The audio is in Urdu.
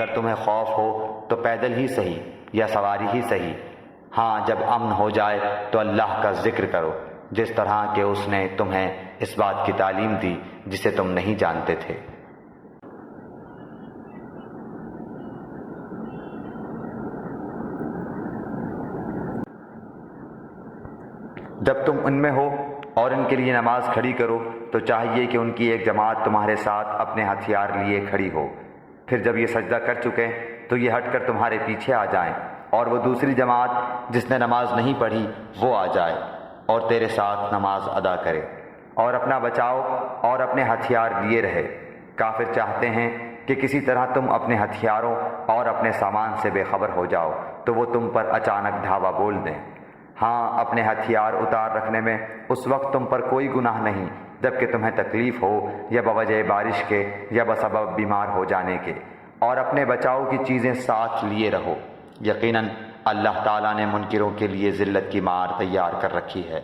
اگر تمہیں خوف ہو تو پیدل ہی صحیح یا سواری ہی صحیح، ہاں جب امن ہو جائے تو اللہ کا ذکر کرو، جس طرح کہ اس نے تمہیں اس بات کی تعلیم دی جسے تم نہیں جانتے تھے۔ جب تم ان میں ہو اور ان کے لیے نماز کھڑی کرو تو چاہیے کہ ان کی ایک جماعت تمہارے ساتھ اپنے ہتھیار لیے کھڑی ہو، پھر جب یہ سجدہ کر چکیں تو یہ ہٹ کر تمہارے پیچھے آ جائیں، اور وہ دوسری جماعت جس نے نماز نہیں پڑھی وہ آ جائے اور تیرے ساتھ نماز ادا کرے، اور اپنا بچاؤ اور اپنے ہتھیار لیے رہے۔ کافر چاہتے ہیں کہ کسی طرح تم اپنے ہتھیاروں اور اپنے سامان سے بے خبر ہو جاؤ تو وہ تم پر اچانک دھاوا بول دیں۔ ہاں اپنے ہتھیار اتار رکھنے میں اس وقت تم پر کوئی گناہ نہیں جبکہ تمہیں تکلیف ہو یا بوجہ بارش کے یا بسبب بیمار ہو جانے کے، اور اپنے بچاؤ کی چیزیں ساتھ لیے رہو۔ یقیناً اللہ تعالیٰ نے منکروں کے لیے ذلت کی مار تیار کر رکھی ہے۔